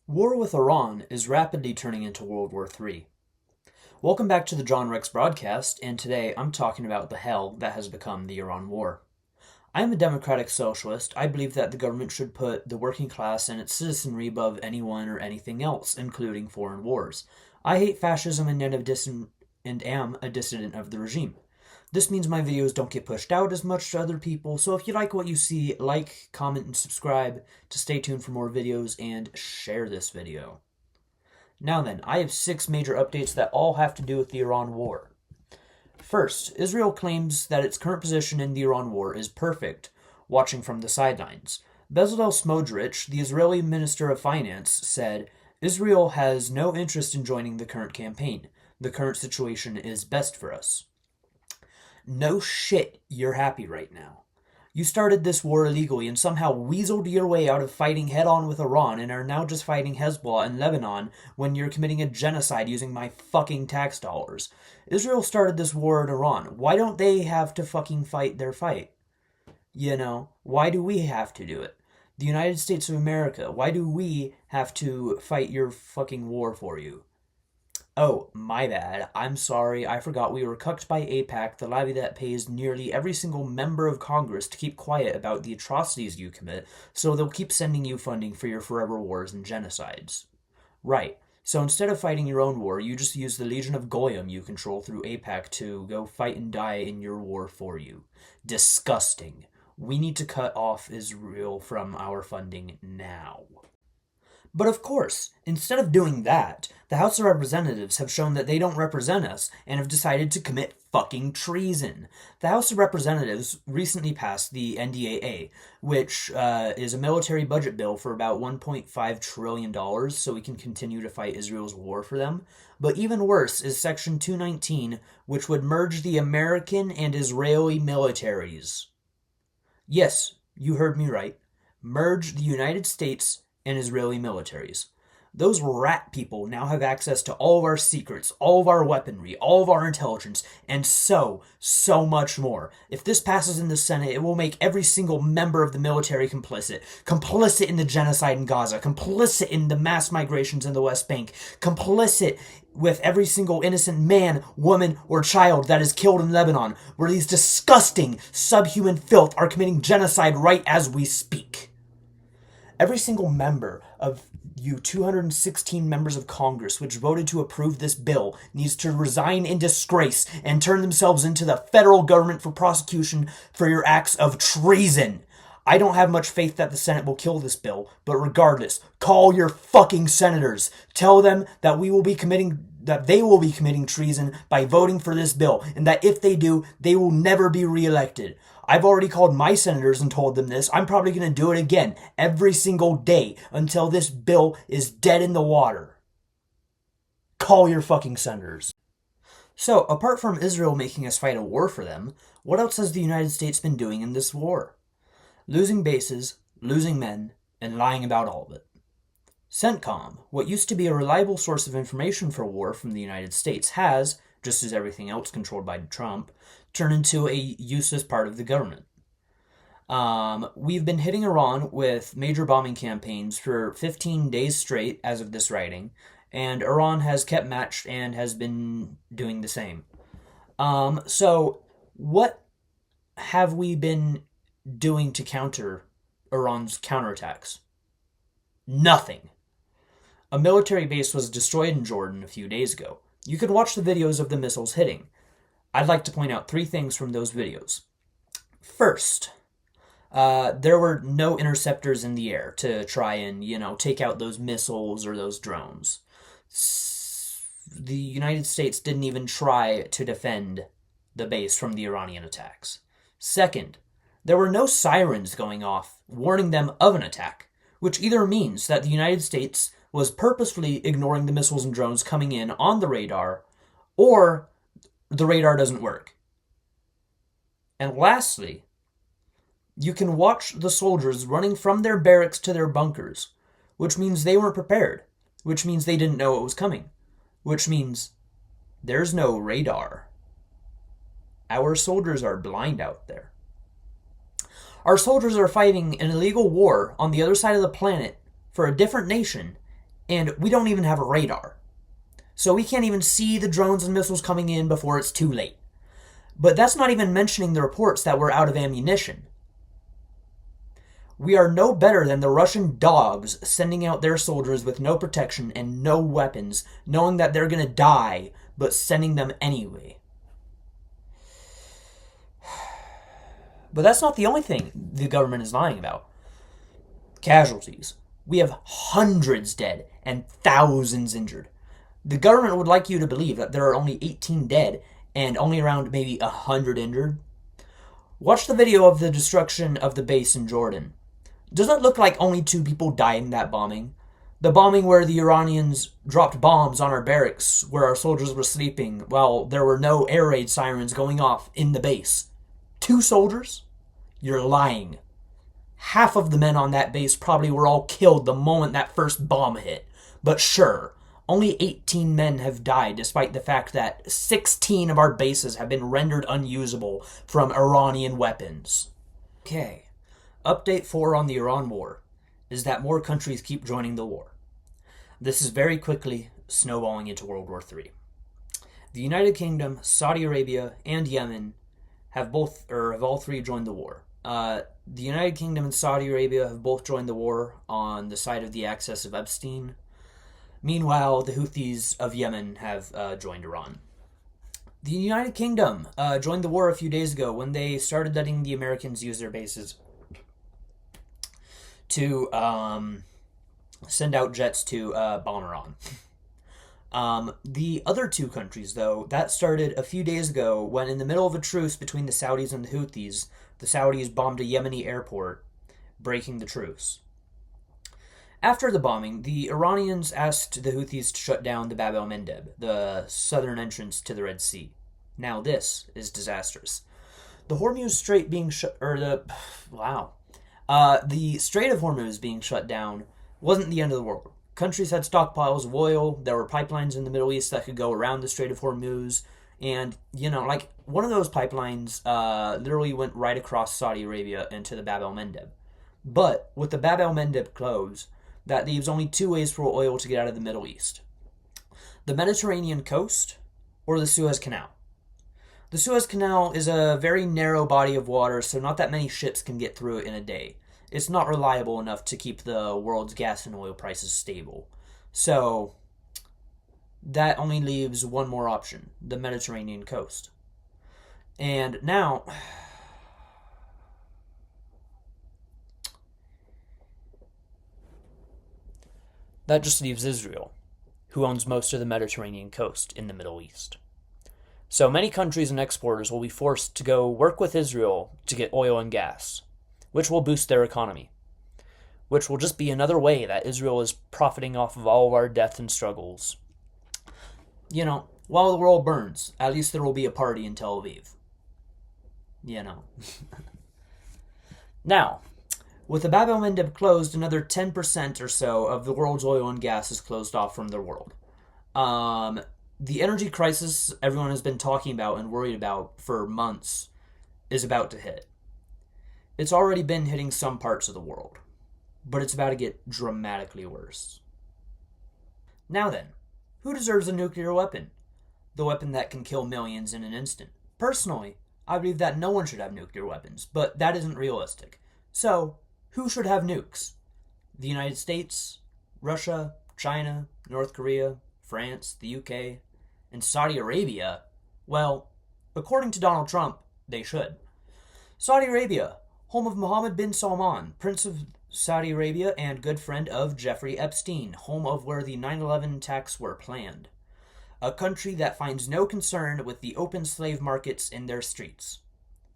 War with Iran is rapidly turning into World War III. Welcome back to the JohnRx broadcast, and today I'm talking about the hell that has become the Iran War. I am a democratic socialist. I believe that the government should put the working class and its citizenry above anyone or anything else, including foreign wars. I hate fascism and am a dissident of the regime. This means my videos don't get pushed out as much to other people, so if you like what you see, like, comment, and subscribe to stay tuned for more videos, and share this video. Now then, I have 6 major updates that all have to do with the Iran War. First, Israel claims that its current position in the Iran War is perfect, watching from the sidelines. Bezalel Smotrich, the Israeli Minister of Finance, said, "Israel has no interest in joining the current campaign. The current situation is best for us." No shit, you're happy right now. You started this war illegally and somehow weaseled your way out of fighting head-on with Iran and are now just fighting Hezbollah in Lebanon when you're committing a genocide using my fucking tax dollars. Israel started this war in Iran. Why don't they have to fucking fight their fight? Why do we have to do it? The United States of America, why do we have to fight your fucking war for you? Oh, my bad. I'm sorry. I forgot we were cucked by AIPAC, the lobby that pays nearly every single member of Congress to keep quiet about the atrocities you commit, so they'll keep sending you funding for your forever wars and genocides. Right. So instead of fighting your own war, you just use the Legion of Goyim you control through AIPAC to go fight and die in your war for you. Disgusting. We need to cut off Israel from our funding now. But of course, instead of doing that, the House of Representatives have shown that they don't represent us and have decided to commit fucking treason. The House of Representatives recently passed the NDAA, which is a military budget bill for about $1.5 trillion so we can continue to fight Israel's war for them. But even worse is Section 219, which would merge the American and Israeli militaries. Yes, you heard me right. Merge the United States and Israeli militaries. Those rat people now have access to all of our secrets, all of our weaponry, all of our intelligence, and so much more. If this passes in the Senate, it will make every single member of the military complicit. Complicit in the genocide in Gaza, complicit in the mass migrations in the West Bank, complicit with every single innocent man, woman, or child that is killed in Lebanon, where these disgusting, subhuman filth are committing genocide right as we speak. Every single member of you 216 members of Congress which voted to approve this bill needs to resign in disgrace and turn themselves into the federal government for prosecution for your acts of treason. I don't have much faith that the Senate will kill this bill, but regardless, call your fucking senators. Tell them that they will be committing treason by voting for this bill, and that if they do, they will never be reelected. I've already called my senators and told them this. I'm probably going to do it again every single day until this bill is dead in the water. Call your fucking senators. So, apart from Israel making us fight a war for them, what else has the United States been doing in this war? Losing bases, losing men, and lying about all of it. CENTCOM, what used to be a reliable source of information for war from the United States, has, just as everything else controlled by Trump, turned into a useless part of the government. We've been hitting Iran with major bombing campaigns for 15 days straight as of this writing, and Iran has kept matched and has been doing the same. So what have we been doing to counter Iran's counterattacks? Nothing. A military base was destroyed in Jordan a few days ago. You can watch the videos of the missiles hitting. I'd like to point out 3 things from those videos. First, there were no interceptors in the air to try and, take out those missiles or those drones. The United States didn't even try to defend the base from the Iranian attacks. Second, there were no sirens going off warning them of an attack, which either means that the United States was purposefully ignoring the missiles and drones coming in on the radar, or the radar doesn't work. And lastly, you can watch the soldiers running from their barracks to their bunkers, which means they weren't prepared, which means they didn't know it was coming, which means there's no radar. Our soldiers are blind out there. Our soldiers are fighting an illegal war on the other side of the planet for a different nation, And we don't even have a radar. So we can't even see the drones and missiles coming in before it's too late. But that's not even mentioning the reports that we're out of ammunition. We are no better than the Russian dogs sending out their soldiers with no protection and no weapons, knowing that they're going to die, but sending them anyway. But that's not the only thing the government is lying about. Casualties. We have hundreds dead and thousands injured. The government would like you to believe that there are only 18 dead and only around maybe 100 injured. Watch the video of the destruction of the base in Jordan. Does it look like only 2 people died in that bombing? The bombing where the Iranians dropped bombs on our barracks where our soldiers were sleeping while there were no air raid sirens going off in the base. 2 soldiers? You're lying. Half of the men on that base probably were all killed the moment that first bomb hit. But sure, only 18 men have died despite the fact that 16 of our bases have been rendered unusable from Iranian weapons. Okay. Update 4 on the Iran war is that more countries keep joining the war. This is very quickly snowballing into World War III. The United Kingdom, Saudi Arabia, and Yemen have all 3 joined the war. The United Kingdom and Saudi Arabia have both joined the war on the side of the access of Epstein. Meanwhile, the Houthis of Yemen have joined Iran. The United Kingdom joined the war a few days ago when they started letting the Americans use their bases to send out jets to bomb Iran. The other 2 countries, though, that started a few days ago when, in the middle of a truce between the Saudis and the Houthis, the Saudis bombed a Yemeni airport, breaking the truce. After the bombing, the Iranians asked the Houthis to shut down the Bab el-Mandeb, the southern entrance to the Red Sea. Now this is disastrous. The Hormuz Strait being the Strait of Hormuz being shut down wasn't the end of the world. Countries had stockpiles of oil. There were pipelines in the Middle East that could go around the Strait of Hormuz. And, one of those pipelines literally went right across Saudi Arabia into the Bab el-Mandeb. But with the Bab el-Mandeb closed, that leaves only 2 ways for oil to get out of the Middle East. The Mediterranean coast or the Suez Canal. The Suez Canal is a very narrow body of water, so not that many ships can get through it in a day. It's not reliable enough to keep the world's gas and oil prices stable. So that only leaves one more option, the Mediterranean coast. And now, that just leaves Israel, who owns most of the Mediterranean coast in the Middle East. So many countries and exporters will be forced to go work with Israel to get oil and gas, which will boost their economy, which will just be another way that Israel is profiting off of all of our death and struggles. While the world burns, at least there will be a party in Tel Aviv. Now, with the Bab el-Mandeb closed, another 10% or so of the world's oil and gas is closed off from the world. The energy crisis everyone has been talking about and worried about for months is about to hit. It's already been hitting some parts of the world, but it's about to get dramatically worse. Now then, who deserves a nuclear weapon? The weapon that can kill millions in an instant. Personally, I believe that no one should have nuclear weapons, but that isn't realistic. So, who should have nukes? The United States, Russia, China, North Korea, France, the UK, and Saudi Arabia? Well, according to Donald Trump, they should. Saudi Arabia, home of Mohammed bin Salman, Prince of Saudi Arabia and good friend of Jeffrey Epstein, home of where the 9/11 attacks were planned. A country that finds no concern with the open slave markets in their streets.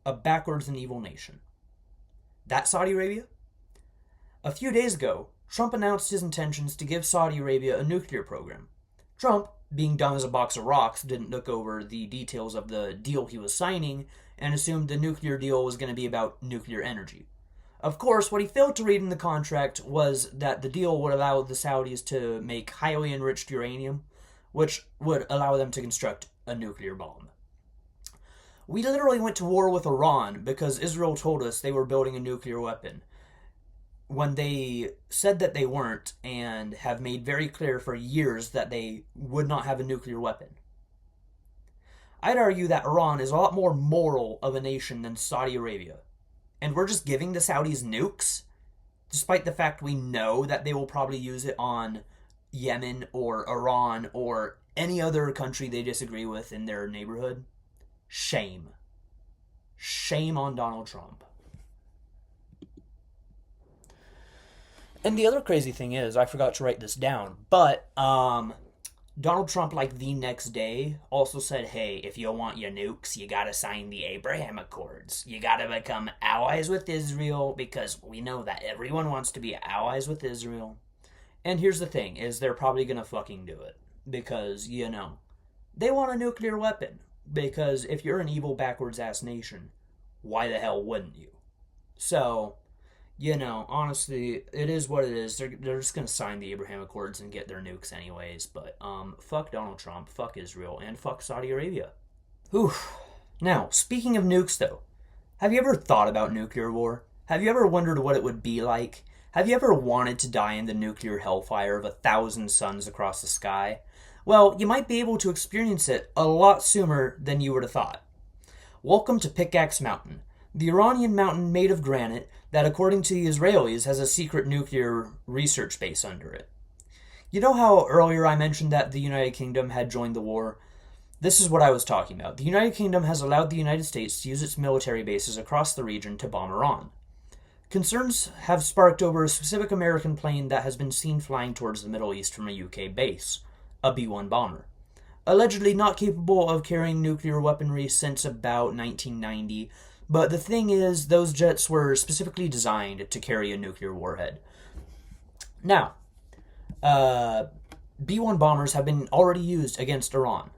A backwards and evil nation. That Saudi Arabia? A few days ago, Trump announced his intentions to give Saudi Arabia a nuclear program. Trump, being dumb as a box of rocks, didn't look over the details of the deal he was signing and assumed the nuclear deal was going to be about nuclear energy. Of course, what he failed to read in the contract was that the deal would allow the Saudis to make highly enriched uranium, which would allow them to construct a nuclear bomb. We literally went to war with Iran because Israel told us they were building a nuclear weapon. when they said that they weren't and have made very clear for years that they would not have a nuclear weapon. I'd argue that Iran is a lot more moral of a nation than Saudi Arabia. And we're just giving the Saudis nukes, despite the fact we know that they will probably use it on Yemen or Iran or any other country they disagree with in their neighborhood. Shame. Shame on Donald Trump. And the other crazy thing is, I forgot to write this down, but Donald Trump, like the next day, also said, hey, if you want your nukes, you gotta sign the Abraham Accords. You gotta become allies with Israel, because we know that everyone wants to be allies with Israel. And here's the thing, is they're probably gonna fucking do it. Because, they want a nuclear weapon. Because if you're an evil, backwards-ass nation, why the hell wouldn't you? So, honestly, it is what it is. They're just going to sign the Abraham Accords and get their nukes anyways. But, fuck Donald Trump, fuck Israel, and fuck Saudi Arabia. Whew. Now, speaking of nukes, though, have you ever thought about nuclear war? Have you ever wondered what it would be like? Have you ever wanted to die in the nuclear hellfire of 1,000 suns across the sky? Well, you might be able to experience it a lot sooner than you would have thought. Welcome to Pickaxe Mountain, the Iranian mountain made of granite that, according to the Israelis, has a secret nuclear research base under it. You know how earlier I mentioned that the United Kingdom had joined the war? This is what I was talking about. The United Kingdom has allowed the United States to use its military bases across the region to bomb Iran. Concerns have sparked over a specific American plane that has been seen flying towards the Middle East from a UK base, a B-1 bomber. Allegedly not capable of carrying nuclear weaponry since about 1990, but the thing is, those jets were specifically designed to carry a nuclear warhead. Now, B-1 bombers have been already used against Iran,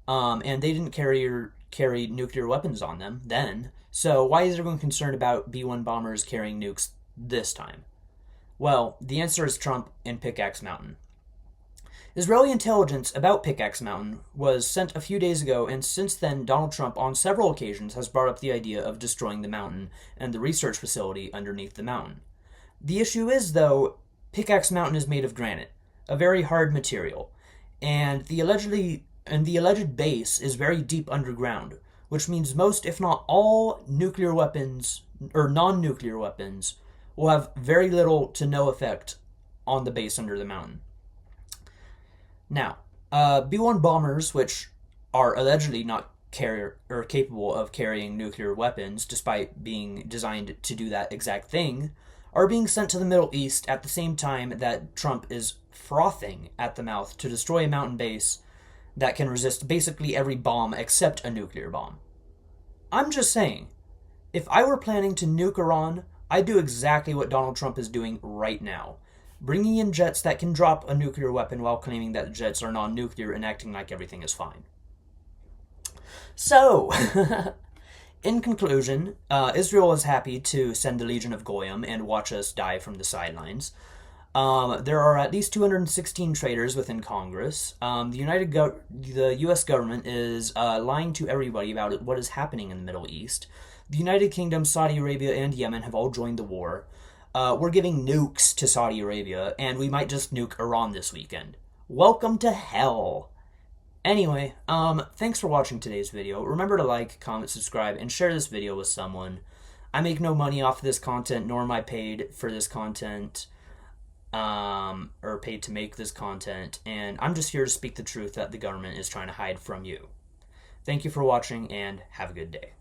and they didn't carry nuclear weapons on them then, so why is everyone concerned about B-1 bombers carrying nukes this time? Well, the answer is Trump and Pickaxe Mountain. Israeli intelligence about Pickaxe Mountain was sent a few days ago, and since then Donald Trump on several occasions has brought up the idea of destroying the mountain and the research facility underneath the mountain. The issue is, though, Pickaxe Mountain is made of granite, a very hard material, and the alleged base is very deep underground, which means most, if not all, nuclear weapons, or non-nuclear weapons, will have very little to no effect on the base under the mountain. Now, B-1 bombers, which are allegedly not capable of carrying nuclear weapons, despite being designed to do that exact thing, are being sent to the Middle East at the same time that Trump is frothing at the mouth to destroy a mountain base that can resist basically every bomb except a nuclear bomb. I'm just saying, if I were planning to nuke Iran, I'd do exactly what Donald Trump is doing right now. Bringing in jets that can drop a nuclear weapon while claiming that the jets are non-nuclear and acting like everything is fine. So, in conclusion, Israel is happy to send the Legion of Goyim and watch us die from the sidelines. There are at least 216 traitors within Congress. The U.S. government is lying to everybody about what is happening in the Middle East. The United Kingdom, Saudi Arabia, and Yemen have all joined the war. We're giving nukes to Saudi Arabia, and we might just nuke Iran this weekend. Welcome to hell. Anyway, thanks for watching today's video. Remember to like, comment, subscribe, and share this video with someone. I make no money off of this content, nor am I paid for this content, or paid to make this content, and I'm just here to speak the truth that the government is trying to hide from you. Thank you for watching, and have a good day.